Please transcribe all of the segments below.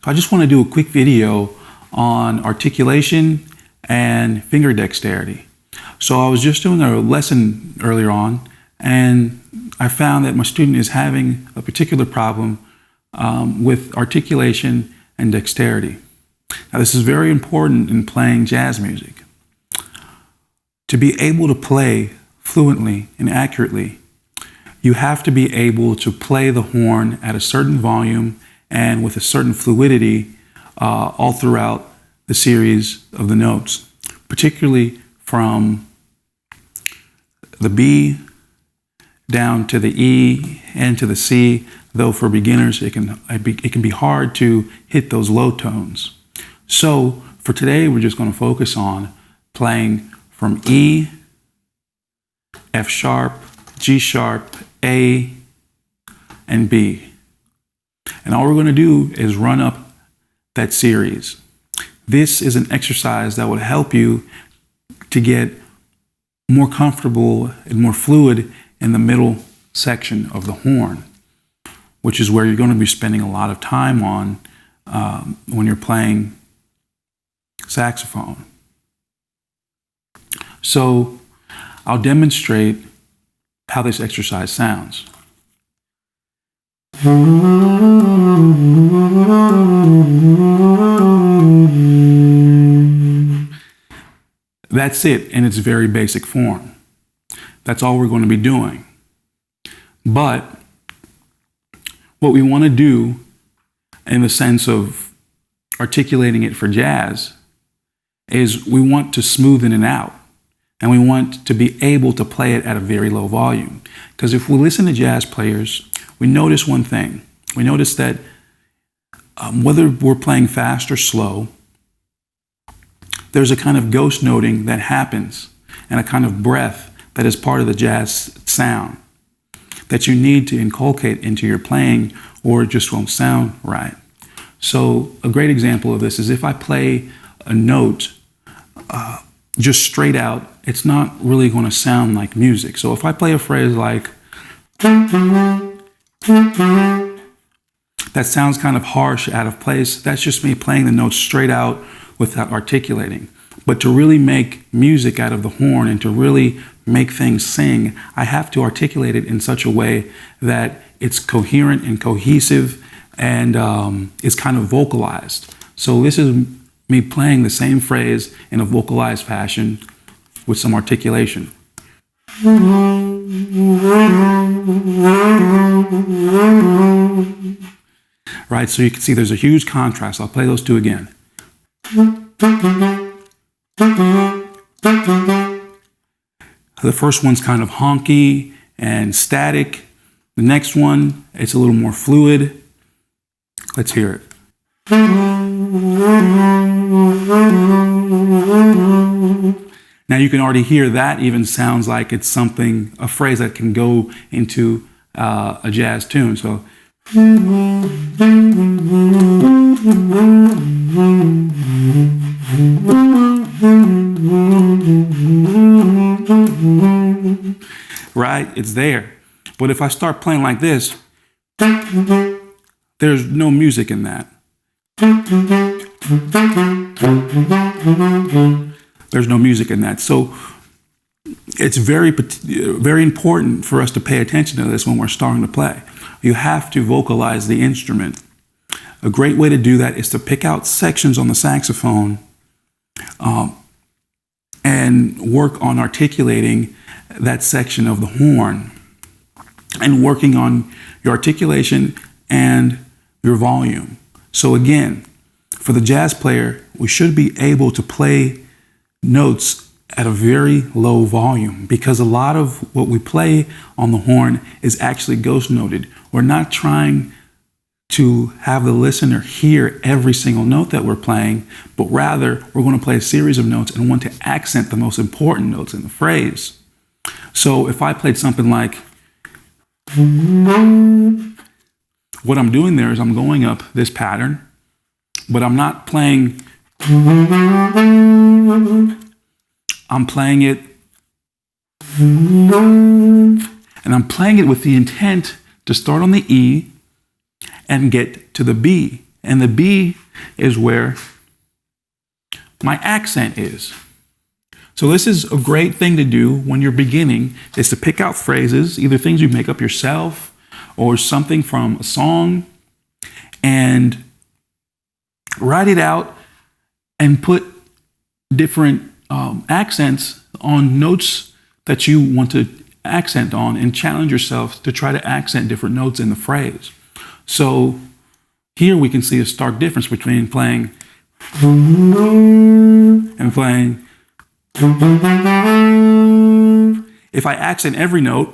I just want to do a quick video on articulation and finger dexterity. So I was just doing a lesson earlier on, and I found that my student is having a particular problem with articulation and dexterity. Now, this is very important in playing jazz music. To be able to play fluently and accurately, you have to be able to play the horn at a certain volume and with a certain fluidity all throughout the series of the notes, particularly from the B down to the E and to the C, though for beginners it can be hard to hit those low tones. So for today, we're just going to focus on playing from E, F sharp, G sharp, A, and B. And all we're going to do is run up that series. This is an exercise that will help you to get more comfortable and more fluid in the middle section of the horn, which is where you're going to be spending a lot of time on when you're playing saxophone. So I'll demonstrate how this exercise sounds. That's it in its very basic form. That's all we're going to be doing. But what we want to do in the sense of articulating it for jazz is we want to smoothen it out. And we want to be able to play it at a very low volume. Because if we listen to jazz players, we notice one thing. We notice that whether we're playing fast or slow, there's a kind of ghost noting that happens and a kind of breath that is part of the jazz sound that you need to inculcate into your playing, or it just won't sound right. So a great example of this is if I play a note just straight out, it's not really going to sound like music. So if I play a phrase like, that sounds kind of harsh, out of place. That's just me playing the notes straight out without articulating. But to really make music out of the horn and to really make things sing, I have to articulate it in such a way that it's coherent and cohesive and is kind of vocalized. So this is me playing the same phrase in a vocalized fashion with some articulation. Right, so you can see there's a huge contrast. I'll play those two again. The first one's kind of honky and static. The next one, it's a little more fluid. Let's hear it. Now you can already hear that even sounds like it's something, a phrase that can go into a jazz tune. So right, it's there. But if I start playing like this, there's no music in that. There's no music in that. So it's very important for us to pay attention to this when we're starting to play. You have to vocalize the instrument. A great way to do that is to pick out sections on the saxophone and work on articulating that section of the horn and working on your articulation and your volume. So again, for the jazz player, we should be able to play notes at a very low volume because a lot of what we play on the horn is actually ghost noted. We're not trying to have the listener hear every single note that we're playing, but rather we're going to play a series of notes and want to accent the most important notes in the phrase. So if I played something like, what I'm doing there is I'm going up this pattern, but I'm not playing, I'm playing it, and I'm playing it with the intent to start on the E and get to the B And the B is where my accent is. So this is a great thing to do when you're beginning, is to pick out phrases, either things you make up yourself or something from a song, and write it out and put different accents on notes that you want to accent on, and challenge yourself to try to accent different notes in the phrase. So here we can see a stark difference between playing and playing. If I accent every note,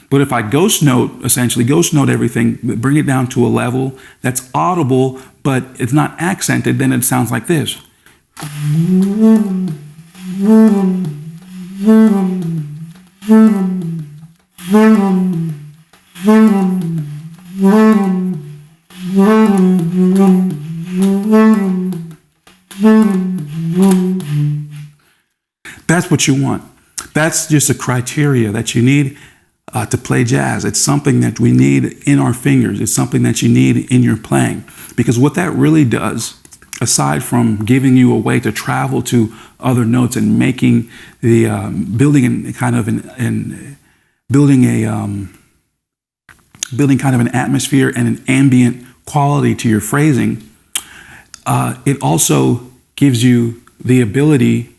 but if I ghost note, essentially ghost note everything, bring it down to a level that's audible, but it's not accented, then it sounds like this. That's what you want. That's just a criteria that you need to play jazz. It's something that we need in our fingers. It's something that you need in your playing. Because what that really does, aside from giving you a way to travel to other notes and making the building kind of an atmosphere and an ambient quality to your phrasing, it also gives you the ability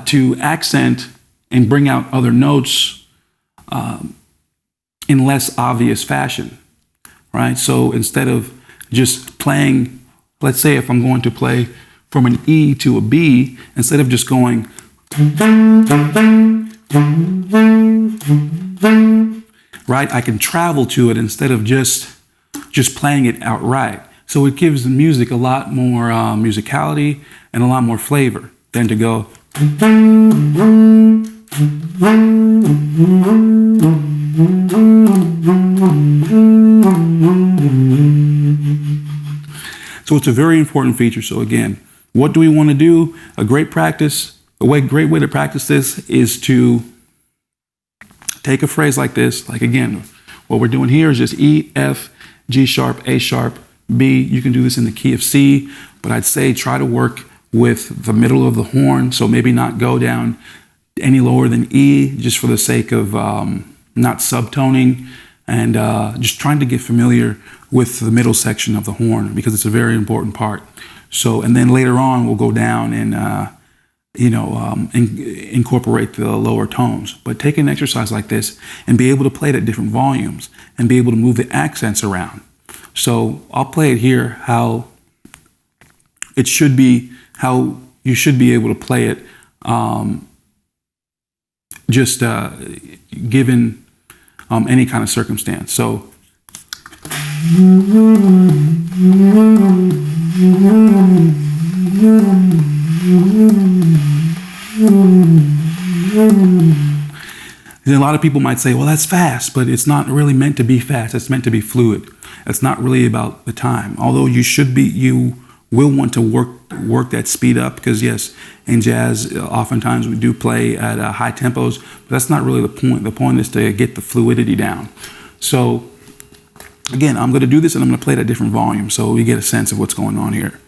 to accent and bring out other notes in less obvious fashion, right? So instead of just playing, let's say if I'm going to play from an E to a B, instead of just going, right, I can travel to it instead of just playing it outright. So it gives the music a lot more musicality and a lot more flavor than to go. So it's a very important feature. So again, what do we want to do? A great way to practice this is to take a phrase like this. Like again, what we're doing here is just E, F, G sharp, A sharp, B. You can do this in the key of C, but I'd say try to work with the middle of the horn. So maybe not go down any lower than E, just for the sake of not subtoning, and just trying to get familiar with the middle section of the horn, because it's a very important part. So, and then later on we'll go down and incorporate the lower tones. But take an exercise like this and be able to play it at different volumes and be able to move the accents around. So I'll play it here how it should be, how you should be able to play it, given any kind of circumstance. So a lot of people might say, well, that's fast, but it's not really meant to be fast. It's meant to be fluid. It's not really about the time. Although you will want to work that speed up, because yes, in jazz, oftentimes we do play at high tempos, but that's not really the point. The point is to get the fluidity down. So again, I'm going to do this and I'm going to play it at different volumes so you get a sense of what's going on here.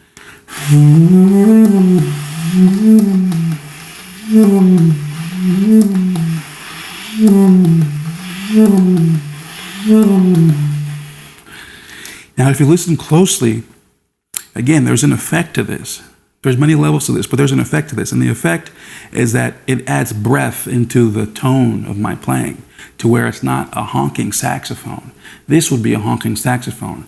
Now, if you listen closely, again, there's an effect to this. There's many levels to this, but there's an effect to this. And the effect is that it adds breath into the tone of my playing to where it's not a honking saxophone. This would be a honking saxophone.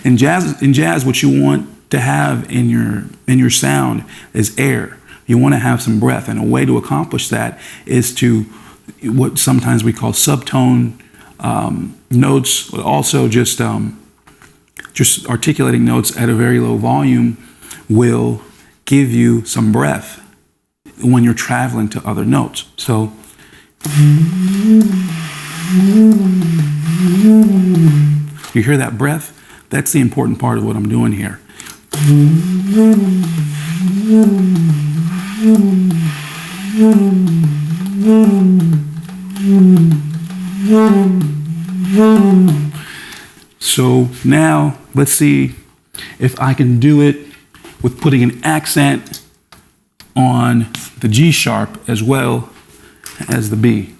In jazz, what you want to have in your sound is air. You want to have some breath, and a way to accomplish that is to what sometimes we call subtone notes, but also just articulating notes at a very low volume will give you some breath when you're traveling to other notes. So you hear that breath? That's the important part of what I'm doing here. So now let's see if I can do it with putting an accent on the G sharp as well as the B.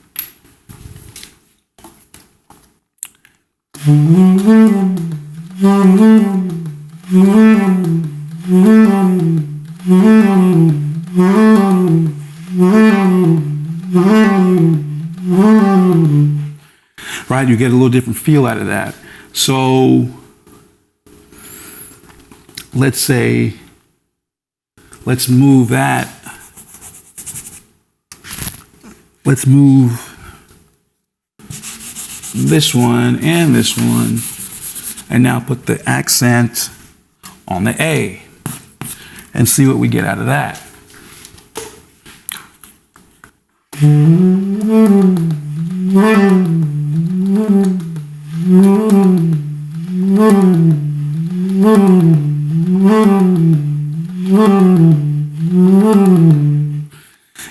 Right, you get a little different feel out of that. So let's say, let's move that. Let's move this one and this one, and now put the accent on the A and see what we get out of that.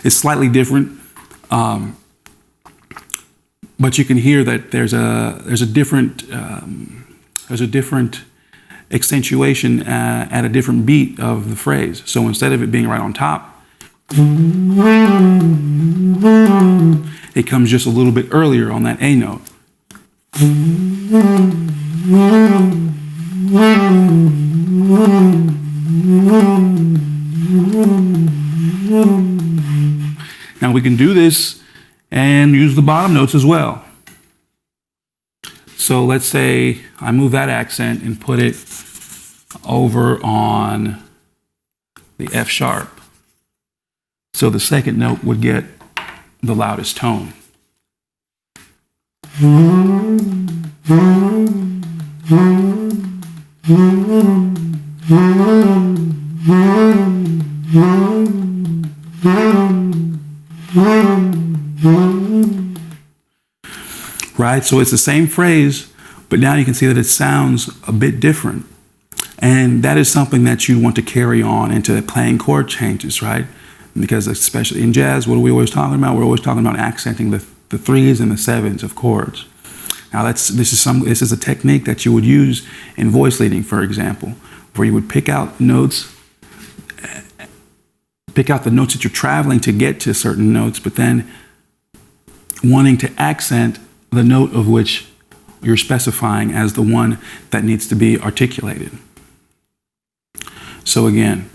It's slightly different, but you can hear that there's a different accentuation at a different beat of the phrase. So instead of it being right on top, it comes just a little bit earlier on that A note. Now we can do this and use the bottom notes as well. So let's say I move that accent and put it over on the F sharp. So the second note would get the loudest tone. Right, so it's the same phrase, but now you can see that it sounds a bit different. And that is something that you want to carry on into playing chord changes, right? Because especially in jazz, what are we always talking about? We're always talking about accenting the threes and the sevens of chords. Now this is a technique that you would use in voice leading, for example, where you would pick out the notes that you're traveling to get to certain notes, but then wanting to accent the note of which you're specifying as the one that needs to be articulated. So again,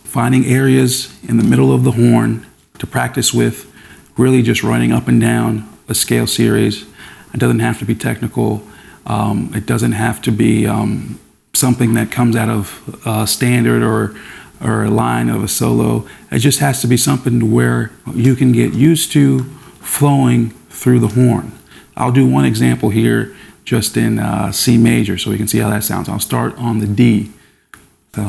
finding areas in the middle of the horn to practice with, really just running up and down a scale series. It doesn't have to be technical. It doesn't have to be something that comes out of a standard or a line of a solo. It just has to be something to where you can get used to flowing through the horn. I'll do one example here just in C major so we can see how that sounds. I'll start on the D. So.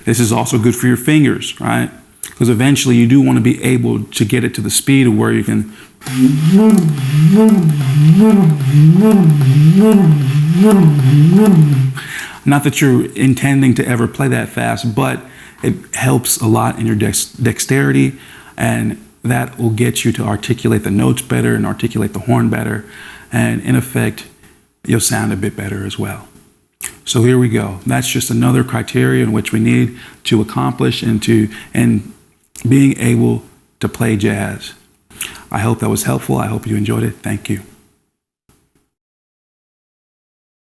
This is also good for your fingers, right? Because eventually you do want to be able to get it to the speed of where you can. Not that you're intending to ever play that fast, but it helps a lot in your dexterity, and that will get you to articulate the notes better and articulate the horn better. And in effect, you'll sound a bit better as well. So here we go. That's just another criteria in which we need to accomplish and being able to play jazz. I hope that was helpful. I hope you enjoyed it. Thank you.